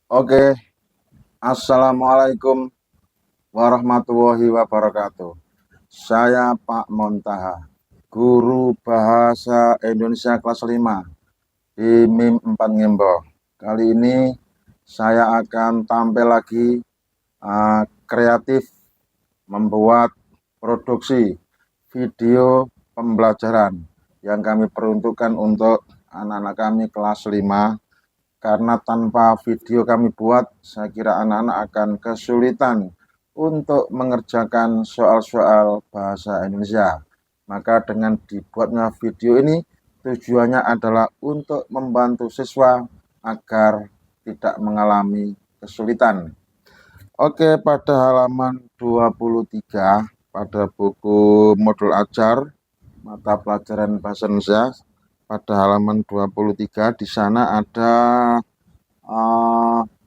Oke, Assalamualaikum warahmatullahi wabarakatuh. Saya Pak Montaha, guru Bahasa Indonesia kelas 5 di MIM 4 Ngembo. Kali ini saya akan tampil lagi kreatif membuat produksi video pembelajaran yang kami peruntukkan untuk anak-anak kami kelas 5. Karena tanpa video kami buat, saya kira anak-anak akan kesulitan untuk mengerjakan soal-soal bahasa Indonesia. Maka dengan dibuatnya video ini, tujuannya adalah untuk membantu siswa agar tidak mengalami kesulitan. Oke, pada halaman 23, pada buku modul ajar, mata pelajaran bahasa Indonesia, pada halaman 23 di sana ada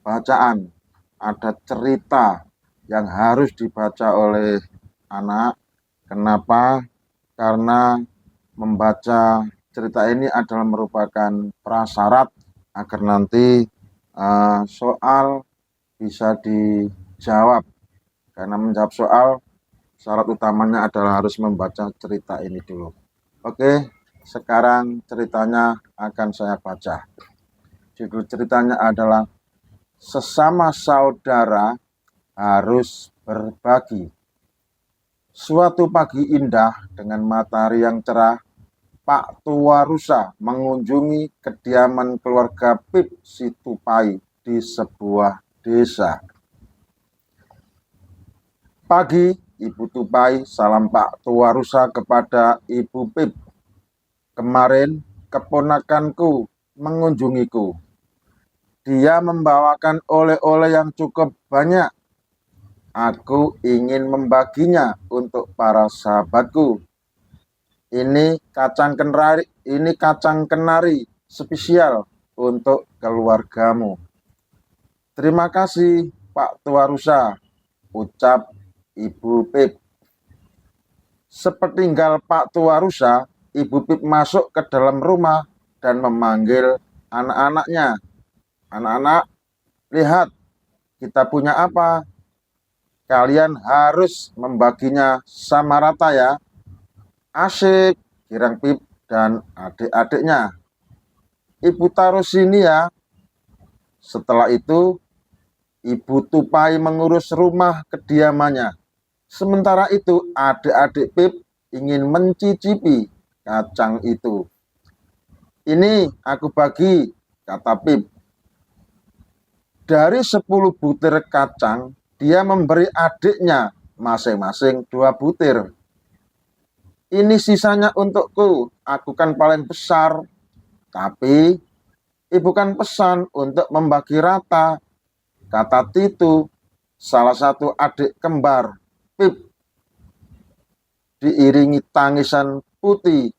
bacaan, ada cerita yang harus dibaca oleh anak. Kenapa? Karena membaca cerita ini adalah merupakan prasyarat agar nanti soal bisa dijawab. Karena menjawab soal, syarat utamanya adalah harus membaca cerita ini dulu. Oke, sekarang ceritanya akan saya baca. Judul ceritanya adalah Sesama Saudara Harus Berbagi. Suatu pagi indah dengan matahari yang cerah, Pak Tua Rusa mengunjungi kediaman keluarga Pip Situpai di sebuah desa. Pagi, Ibu Tupai, salam Pak Tua Rusa kepada Ibu Pip. Kemarin keponakanku mengunjungiku. Dia membawakan oleh-oleh yang cukup banyak. Aku ingin membaginya untuk para sahabatku. Ini kacang kenari spesial untuk keluargamu. Terima kasih Pak Tua Rusa, ucap Ibu Pip. Sepertinggal Pak Tua Rusa, Ibu Pip masuk ke dalam rumah dan memanggil anak-anaknya. Anak-anak, lihat, kita punya apa? Kalian harus membaginya sama rata ya. Asik, girang Pip dan adik-adiknya. Ibu taruh sini ya. Setelah itu, Ibu Tupai mengurus rumah kediamannya. Sementara itu, adik-adik Pip ingin mencicipi kacang itu. Ini aku bagi, kata Pip. Dari 10 butir kacang, dia memberi adiknya masing-masing 2 butir. Ini sisanya untukku, aku kan paling besar. Tapi, ibu kan pesan untuk membagi rata, kata Titu, salah satu adik kembar Pip. Diiringi tangisan Putih,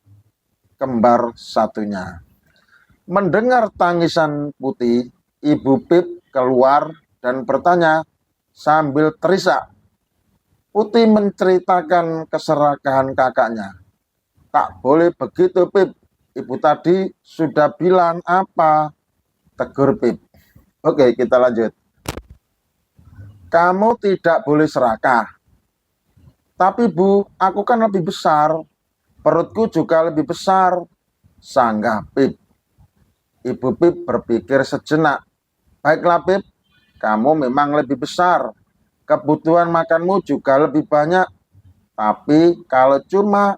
kembar satunya. Mendengar tangisan Putih, Ibu Pip keluar dan bertanya sambil terisak. Putih menceritakan keserakahan kakaknya. Tak boleh begitu Pip, ibu tadi sudah bilang apa? Tegur Pip. Oke, kita lanjut. Kamu tidak boleh serakah. Tapi Bu, aku kan lebih besar. Perutku juga lebih besar, sanggah Pip. Ibu Pip berpikir sejenak. Baiklah Pip, kamu memang lebih besar. Kebutuhan makanmu juga lebih banyak. Tapi kalau cuma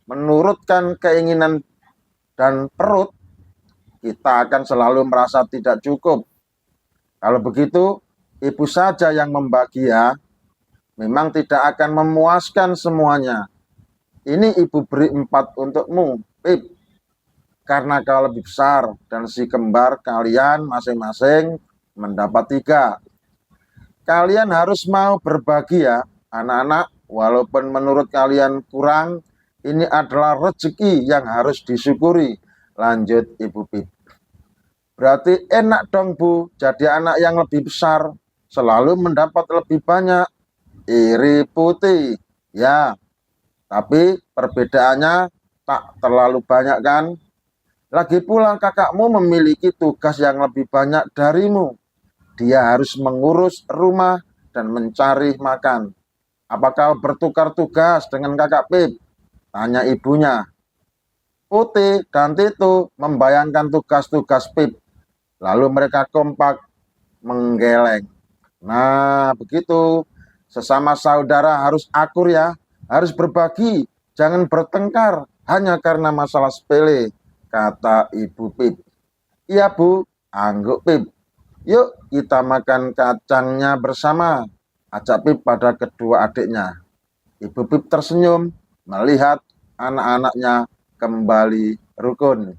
menurutkan keinginan dan perut, kita akan selalu merasa tidak cukup. Kalau begitu, ibu saja yang membagi ya. Memang tidak akan memuaskan semuanya. Ini ibu beri 4 untukmu, Pip. Karena kau lebih besar dan si kembar kalian masing-masing mendapat 3. Kalian harus mau berbagi ya, anak-anak. Walaupun menurut kalian kurang, ini adalah rezeki yang harus disyukuri. Lanjut Ibu Pip. Berarti enak dong Bu, jadi anak yang lebih besar, selalu mendapat lebih banyak. Iri Putih. Ya, tapi perbedaannya tak terlalu banyak kan? Lagi pula kakakmu memiliki tugas yang lebih banyak darimu. dia harus mengurus rumah dan mencari makan. Apakah bertukar tugas dengan kakak Pip? Tanya ibunya. Putih dan Tito membayangkan tugas-tugas Pip. Lalu mereka kompak menggeleng. Nah, begitu. Sesama saudara harus akur ya. Harus berbagi. Jangan bertengkar hanya karena masalah sepele, kata Ibu Pip. Iya Bu, angguk Pip. Yuk kita makan kacangnya bersama, ajak Pip pada kedua adiknya. Ibu Pip tersenyum melihat anak-anaknya kembali rukun.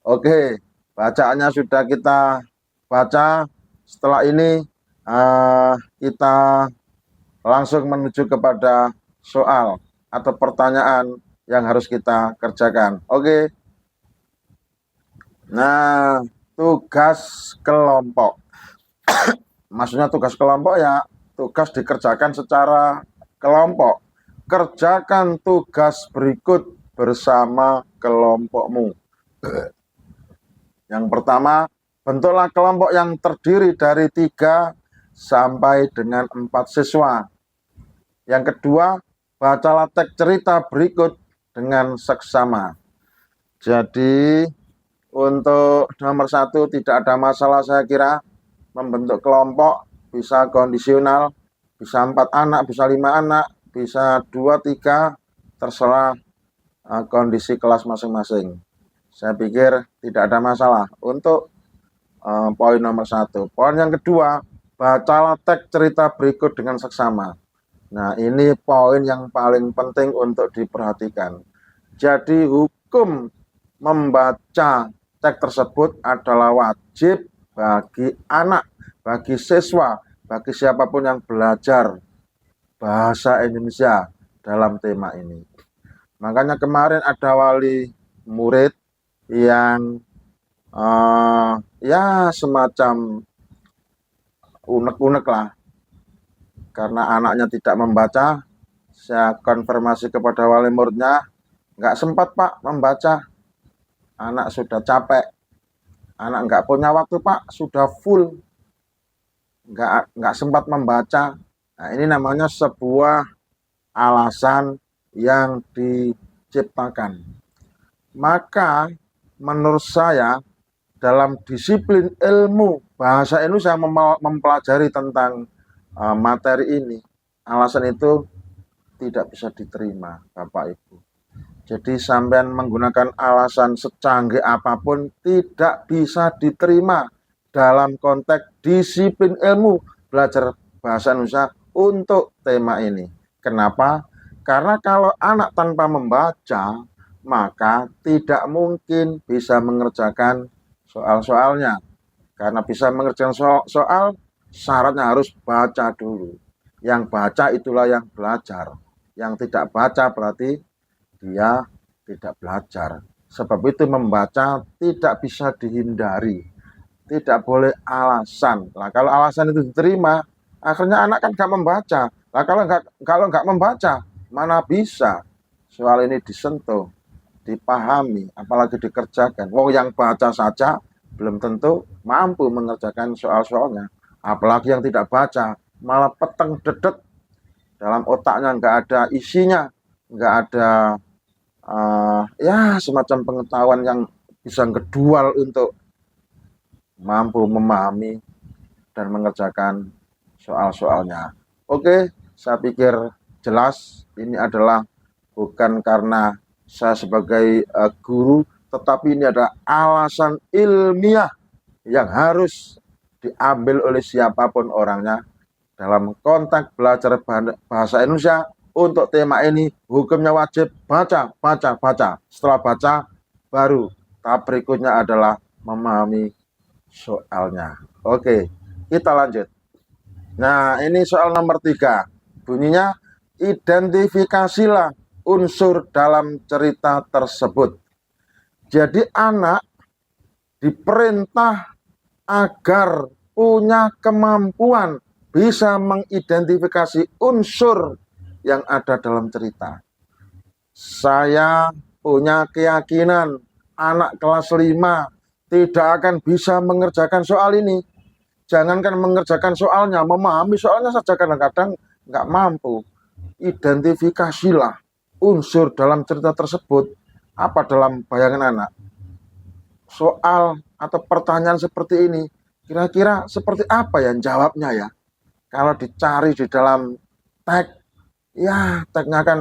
Oke, bacaannya sudah kita baca. Setelah ini kita langsung menuju kepada soal atau pertanyaan yang harus kita kerjakan. Oke. Nah, tugas kelompok. Maksudnya tugas kelompok ya tugas dikerjakan secara kelompok. Kerjakan tugas berikut bersama kelompokmu. Yang pertama, bentuklah kelompok yang terdiri dari 3 sampai dengan 4 siswa. Yang kedua, bacalah teks cerita berikut dengan seksama. Jadi untuk nomor 1 tidak ada masalah saya kira. Membentuk kelompok bisa kondisional, bisa 4 anak, bisa 5 anak, bisa 2, 3, terserah kondisi kelas masing-masing. Saya pikir tidak ada masalah untuk poin nomor 1. Poin yang kedua, bacalah teks cerita berikut dengan seksama. Nah, ini poin yang paling penting untuk diperhatikan. Jadi hukum membaca teks tersebut adalah wajib bagi anak, bagi siswa, bagi siapapun yang belajar bahasa Indonesia dalam tema ini. Makanya kemarin ada wali murid yang ya semacam unek-unek lah. Karena anaknya tidak membaca, saya konfirmasi kepada wali muridnya, nggak sempat Pak membaca, anak sudah capek. Anak nggak punya waktu Pak, sudah full, nggak sempat membaca. Nah, ini namanya sebuah alasan yang diciptakan. Maka menurut saya dalam disiplin ilmu bahasa Indonesia mempelajari tentang materi ini, alasan itu tidak bisa diterima Bapak Ibu. Jadi sampean menggunakan alasan secanggih apapun tidak bisa diterima dalam konteks disiplin ilmu belajar bahasa Indonesia untuk tema ini. Kenapa? Karena kalau anak tanpa membaca, maka tidak mungkin bisa mengerjakan soal-soalnya. Karena bisa mengerjakan soal, syaratnya harus baca dulu. Yang baca itulah yang belajar. Yang tidak baca berarti dia tidak belajar. Sebab itu membaca tidak bisa dihindari. Tidak boleh alasan. Nah, kalau alasan itu diterima, akhirnya anak kan nggak membaca. Nah, kalau nggak membaca, mana bisa soal ini disentuh, dipahami, apalagi dikerjakan. Wong yang baca saja belum tentu mampu mengerjakan soal-soalnya. Apalagi yang tidak baca, malah peteng dedet, dalam otaknya nggak ada isinya, nggak ada ya semacam pengetahuan yang bisa ngedual untuk mampu memahami dan mengerjakan soal-soalnya. Oke, saya pikir jelas ini adalah bukan karena saya sebagai guru, tetapi ini adalah alasan ilmiah yang harus diambil oleh siapapun orangnya dalam konteks belajar bahasa Indonesia. Untuk tema ini hukumnya wajib baca. Setelah baca baru tahap berikutnya adalah memahami soalnya. Oke, kita lanjut. Nah, ini soal nomor 3. Bunyinya, identifikasilah unsur dalam cerita tersebut. Jadi anak diperintah agar punya kemampuan bisa mengidentifikasi unsur yang ada dalam cerita. Saya punya keyakinan anak kelas 5 tidak akan bisa mengerjakan soal ini. jangankan mengerjakan soalnya, memahami soalnya saja kadang-kadang nggak mampu. Identifikasilah unsur dalam cerita tersebut, apa dalam bayangan anak. Soal atau pertanyaan seperti ini, kira-kira seperti apa yang jawabnya ya? Kalau dicari di dalam teks, ya teksnya kan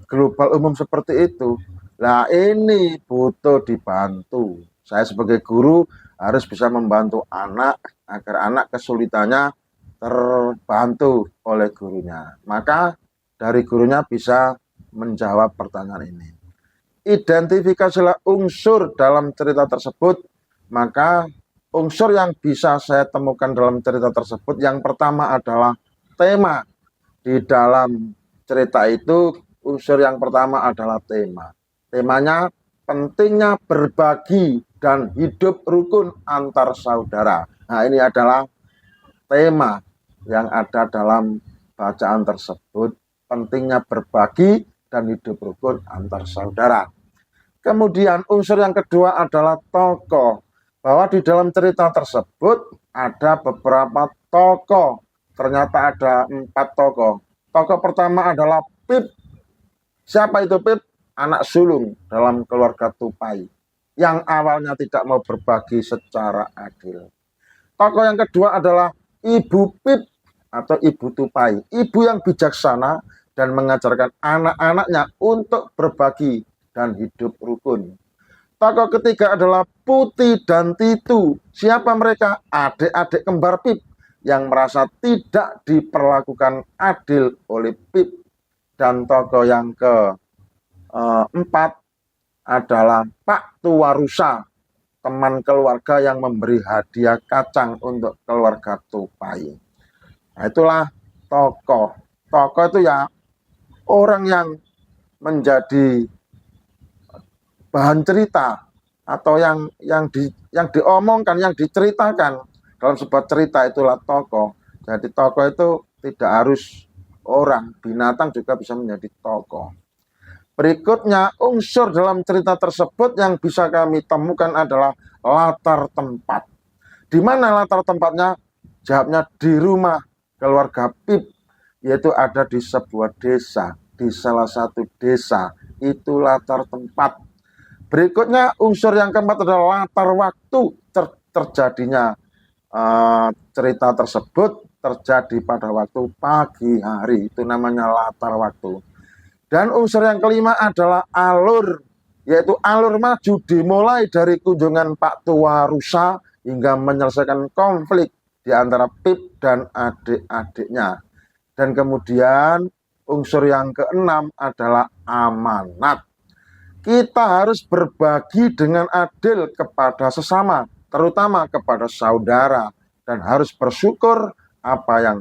global umum seperti itu. Nah ini butuh dibantu. Saya sebagai guru harus bisa membantu anak agar anak kesulitannya terbantu oleh gurunya. Maka dari gurunya bisa menjawab pertanyaan ini. Identifikasilah unsur dalam cerita tersebut. Maka unsur yang bisa saya temukan dalam cerita tersebut, yang pertama adalah tema. Di dalam cerita itu unsur yang pertama adalah tema. Temanya pentingnya berbagi dan hidup rukun antar saudara. Nah ini adalah tema yang ada dalam bacaan tersebut, pentingnya berbagi dan hidup rukun antar saudara. Kemudian unsur yang kedua adalah tokoh, bahwa di dalam cerita tersebut ada beberapa tokoh. Ternyata ada 4 tokoh. Tokoh pertama adalah Pip. Siapa itu Pip? Anak sulung dalam keluarga tupai yang awalnya tidak mau berbagi secara adil. Tokoh yang kedua adalah Ibu Pip atau Ibu Tupai, ibu yang bijaksana dan mengajarkan anak-anaknya untuk berbagi dan hidup rukun. Tokoh ketiga adalah Putih dan Titu. Siapa mereka? Adik-adik kembar Pip yang merasa tidak diperlakukan adil oleh Pip. Dan tokoh yang keempat adalah Pak Tua Rusa, teman keluarga yang memberi hadiah kacang untuk keluarga tupai. Nah, itulah tokoh. Tokoh itu ya orang yang menjadi bahan cerita atau yang diomongkan, yang diceritakan dalam sebuah cerita, itulah tokoh. Jadi tokoh itu tidak harus orang, binatang juga bisa menjadi tokoh. Berikutnya, unsur dalam cerita tersebut yang bisa kami temukan adalah latar tempat. Di mana latar tempatnya? Jawabnya di rumah keluarga Pip, yaitu ada di sebuah desa, di salah satu desa. Itu latar tempat. Berikutnya, unsur yang keempat adalah latar waktu. Terjadinya cerita tersebut terjadi pada waktu pagi hari, itu namanya latar waktu. Dan unsur yang kelima adalah alur, yaitu alur maju dimulai dari kunjungan Pak Tua Rusa hingga menyelesaikan konflik di antara Pip dan adik-adiknya. Dan kemudian unsur yang keenam adalah amanat. Kita harus berbagi dengan adil kepada sesama, terutama kepada saudara, dan harus bersyukur apa yang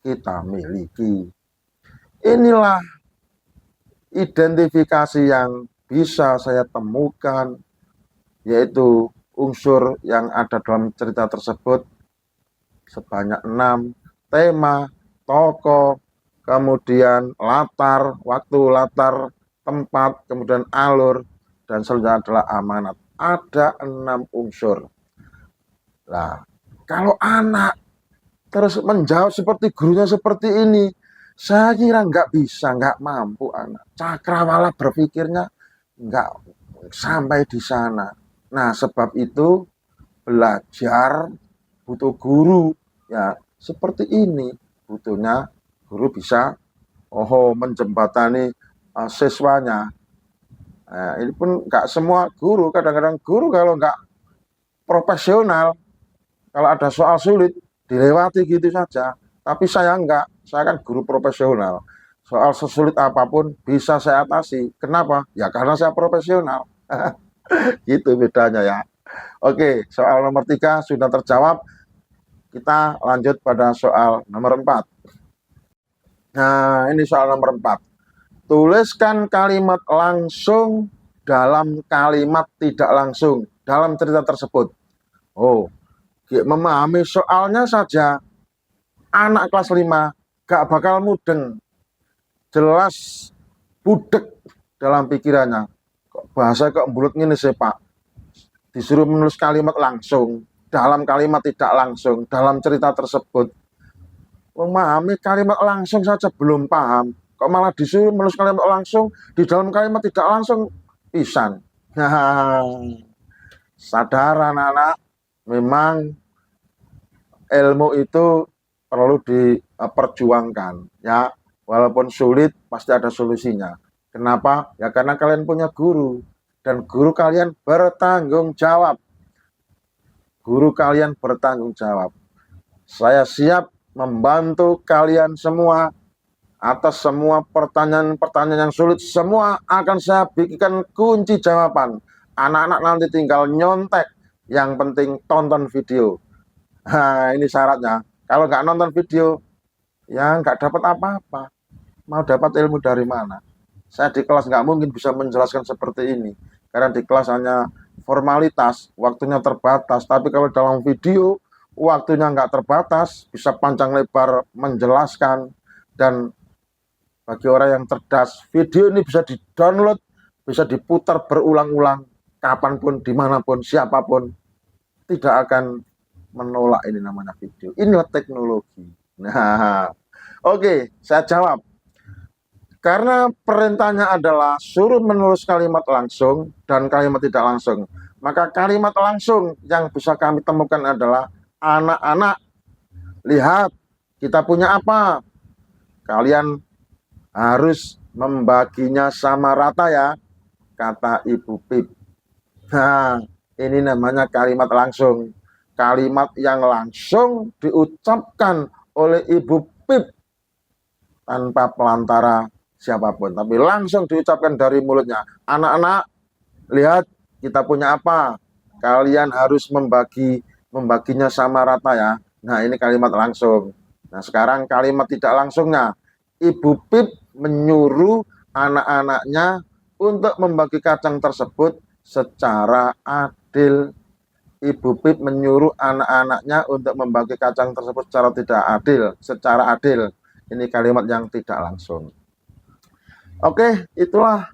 kita miliki. Inilah identifikasi yang bisa saya temukan, yaitu unsur yang ada dalam cerita tersebut sebanyak 6, tema, tokoh, kemudian latar waktu, latar tempat, kemudian alur, dan selanjutnya adalah amanat. Ada 6 unsur. Nah, kalau anak terus menjawab seperti gurunya seperti ini, saya kira nggak bisa, nggak mampu anak. Cakrawala berpikirnya nggak sampai di sana. Nah, sebab itu belajar butuh guru. Ya, seperti ini. Butuhnya guru bisa menjembatani siswanya. Nah, ini pun nggak semua guru. Kadang-kadang guru kalau nggak profesional, kalau ada soal sulit, dilewati gitu saja. Tapi saya enggak, saya kan guru profesional. Soal sesulit apapun bisa saya atasi. Kenapa? Ya karena saya profesional. Gitu bedanya ya. Oke, soal nomor 3 sudah terjawab. Kita lanjut pada soal nomor 4. Nah, ini soal nomor 4. Tuliskan kalimat langsung dalam kalimat tidak langsung dalam cerita tersebut. Memahami soalnya saja anak kelas 5 gak bakal mudeng, jelas budek dalam pikirannya. Bahasa kok bulut ngene sih Pak, disuruh menulis kalimat langsung, dalam kalimat tidak langsung, dalam cerita tersebut. Memahami kalimat langsung saja belum paham, kok malah disuruh menulis kalimat langsung, di dalam kalimat tidak langsung, pisan. Nah, sadar anak-anak, memang ilmu itu perlu diperjuangkan, ya. Walaupun sulit, pasti ada solusinya. Kenapa? Ya karena kalian punya guru, dan guru kalian bertanggung jawab. Guru kalian bertanggung jawab. Saya siap membantu kalian semua atas semua pertanyaan-pertanyaan yang sulit. Semua akan saya bikin kunci jawaban. Anak-anak nanti tinggal nyontek. Yang penting tonton video. Nah, ini syaratnya. Kalau nggak nonton video, ya nggak dapat apa-apa. Mau dapat ilmu dari mana? Saya di kelas nggak mungkin bisa menjelaskan seperti ini. Karena di kelas hanya formalitas, waktunya terbatas. Tapi kalau dalam video, waktunya nggak terbatas, bisa panjang lebar menjelaskan. Dan bagi orang yang cerdas, video ini bisa di-download, bisa diputar berulang-ulang, kapanpun, dimanapun, siapapun. Tidak akan menolak ini namanya video. Inilah teknologi. Nah, oke, saya jawab. Karena perintahnya adalah suruh menulis kalimat langsung dan kalimat tidak langsung. Maka kalimat langsung yang bisa kami temukan adalah, anak-anak, lihat, kita punya apa? Kalian harus membaginya sama rata ya, kata Ibu Pip. Nah, ini namanya kalimat langsung. Kalimat yang langsung diucapkan oleh Ibu Pip tanpa pelantara siapapun, tapi langsung diucapkan dari mulutnya. Anak-anak, lihat, kita punya apa? Kalian harus membaginya sama rata ya. Nah, ini kalimat langsung. Nah, sekarang kalimat tidak langsungnya. Ibu Pip menyuruh anak-anaknya untuk membagi kacang tersebut secara adil. Ibu Pip menyuruh anak-anaknya untuk membagi kacang tersebut secara adil. Ini kalimat yang tidak langsung. Oke, itulah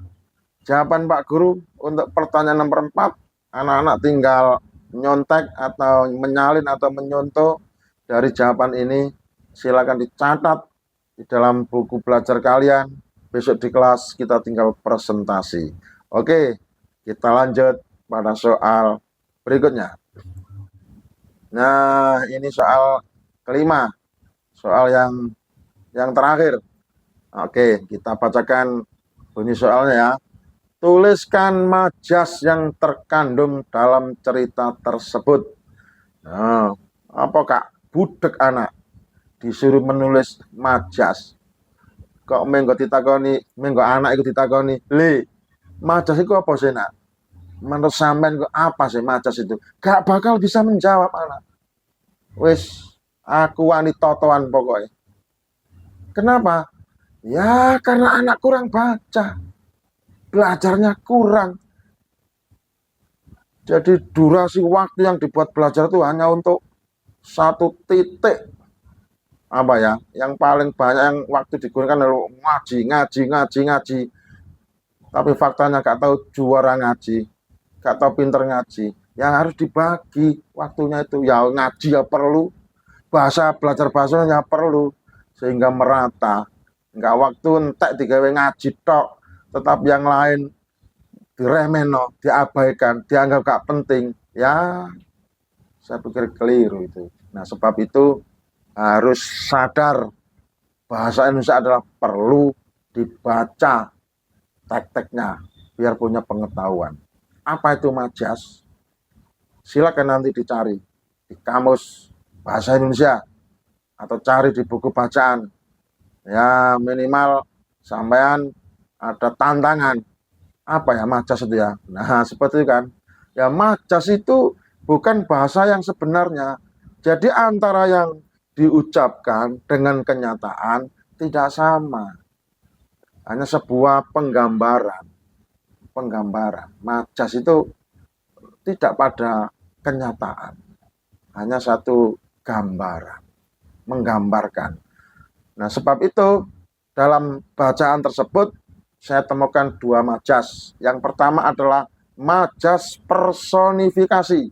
jawaban Pak Guru untuk pertanyaan nomor 4. Anak-anak tinggal nyontek atau menyalin atau menyontoh dari jawaban ini. Silakan dicatat di dalam buku belajar kalian. Besok di kelas kita tinggal presentasi. Oke, kita lanjut pada soal berikutnya. Nah, ini soal kelima. Soal yang terakhir. Oke, kita bacakan bunyi soalnya ya. Tuliskan majas yang terkandung dalam cerita tersebut. Nah, apa Kak? Budek anak disuruh menulis majas. Kok menggo anak itu ditakoni, "Le, majas itu apa sih, Nak? Menurut sampean kok apa sih majas itu?" Gak bakal bisa menjawab anak. Wis, aku wani totoan pokoknya. Kenapa? Ya karena anak kurang baca, belajarnya kurang. Jadi durasi waktu yang dibuat belajar itu hanya untuk satu titik. Apa ya? Yang paling banyak yang waktu digunakan adalah ngaji. Tapi faktanya gak tahu juara ngaji, gak tahu pinter ngaji. Yang harus dibagi waktunya itu, ya ngaji ya perlu, belajar bahasanya perlu, sehingga merata. Enggak waktu entek digawe ngaji tok, tetap yang lain diremeno, diabaikan, dianggap gak penting. Ya, saya pikir keliru itu. Nah, sebab itu harus sadar bahasa Indonesia adalah perlu dibaca tek-teknya biar punya pengetahuan. Apa itu majas? Silakan nanti dicari di kamus bahasa Indonesia atau cari di buku bacaan. Ya minimal sampean ada tantangan. Apa ya majas itu ya? Nah seperti itu kan. Ya majas itu bukan bahasa yang sebenarnya. Jadi antara yang diucapkan dengan kenyataan tidak sama. Hanya sebuah penggambaran. Majas itu tidak pada kenyataan. Hanya satu gambaran. Menggambarkan. Nah, sebab itu dalam bacaan tersebut saya temukan dua majas. Yang pertama adalah majas personifikasi.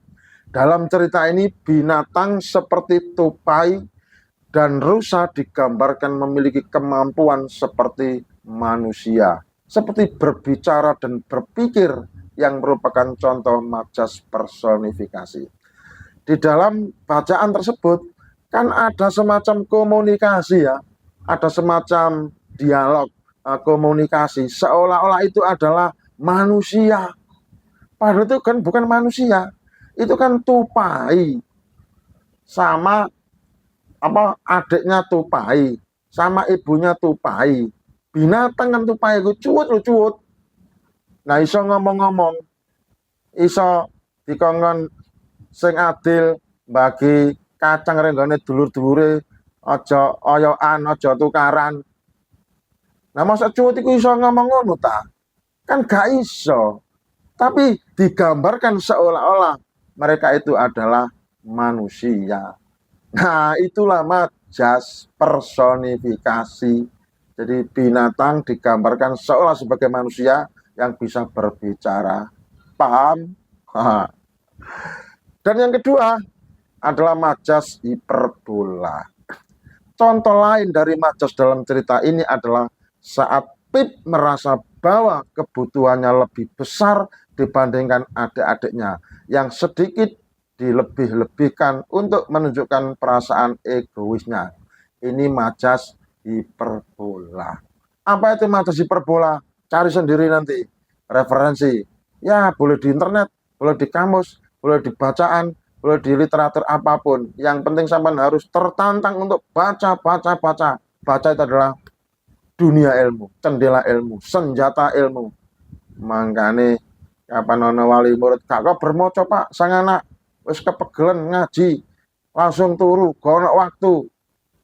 Dalam cerita ini binatang seperti tupai dan rusa digambarkan memiliki kemampuan seperti manusia, seperti berbicara dan berpikir yang merupakan contoh majas personifikasi. Di dalam bacaan tersebut kan ada semacam komunikasi ya, ada semacam dialog, komunikasi, seolah-olah itu adalah manusia. Padahal itu kan bukan manusia, itu kan tupai sama adiknya tupai sama ibunya tupai. Binatang kan tupai itu cuwut. Nah iso ngomong-ngomong, iso dikongkon sing adil bagi kacang renggane dulur-dulure aja oyokan, aja tukaran. Nah masa cuwut iku iso ngomong ngono ta? Kan gak iso. Tapi digambarkan seolah-olah mereka itu adalah manusia. Nah, itulah majas personifikasi. Jadi binatang digambarkan seolah sebagai manusia yang bisa berbicara. Paham? Dan yang kedua adalah majas hiperbola. Contoh lain dari majas dalam cerita ini adalah saat Pip merasa bahwa kebutuhannya lebih besar dibandingkan adik-adiknya yang sedikit dilebih-lebihkan untuk menunjukkan perasaan egoisnya. Ini majas hiperbola. Apa itu majas hiperbola? Cari sendiri nanti referensi. Ya, boleh di internet, boleh di kamus, boleh di bacaan, boleh di literatur apapun. Yang penting sampai harus tertantang untuk baca. Baca itu adalah dunia ilmu, cendela ilmu, senjata ilmu. Mangkane kapan ana wali murid gak kok bermoco Pak, sang anak wis kepegelen ngaji, langsung turu, gono waktu.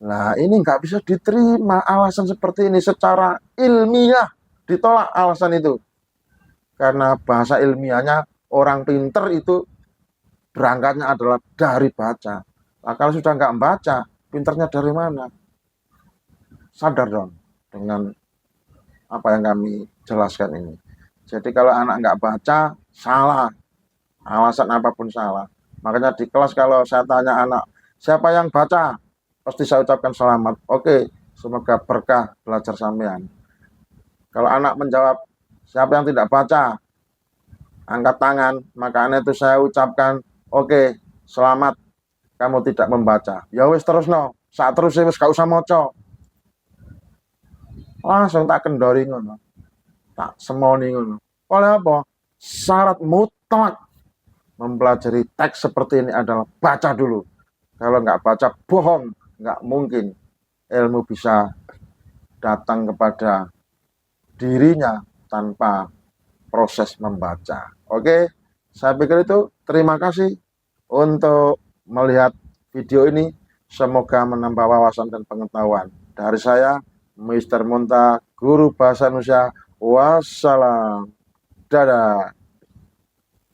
Nah, ini nggak bisa diterima alasan seperti ini secara ilmiah, ditolak alasan itu. Karena bahasa ilmiahnya orang pinter itu berangkatnya adalah dari baca. Nah, kalau sudah nggak membaca, pinternya dari mana? Sadar dong dengan apa yang kami jelaskan ini. Jadi kalau anak nggak baca, salah. Alasan apapun salah. Makanya di kelas kalau saya tanya anak, siapa yang baca? Pasti saya ucapkan selamat. Oke, semoga berkah belajar sampean. Kalau anak menjawab, siapa yang tidak baca? Angkat tangan. Makanya itu saya ucapkan, oke, selamat. Kamu tidak membaca. Ya wis terus no. Saat terus wis gak usah moco. Langsung tak kendori ngono. Tak semoni ngono. Oleh apa? Syarat mutlak mempelajari teks seperti ini adalah baca dulu. Kalau nggak baca, bohong. Nggak mungkin ilmu bisa datang kepada dirinya tanpa proses membaca. Oke, saya pikir itu. Terima kasih untuk melihat video ini. Semoga menambah wawasan dan pengetahuan. Dari saya, Mr. Munta, Guru Bahasa Indonesia. Wassalam. Dadah.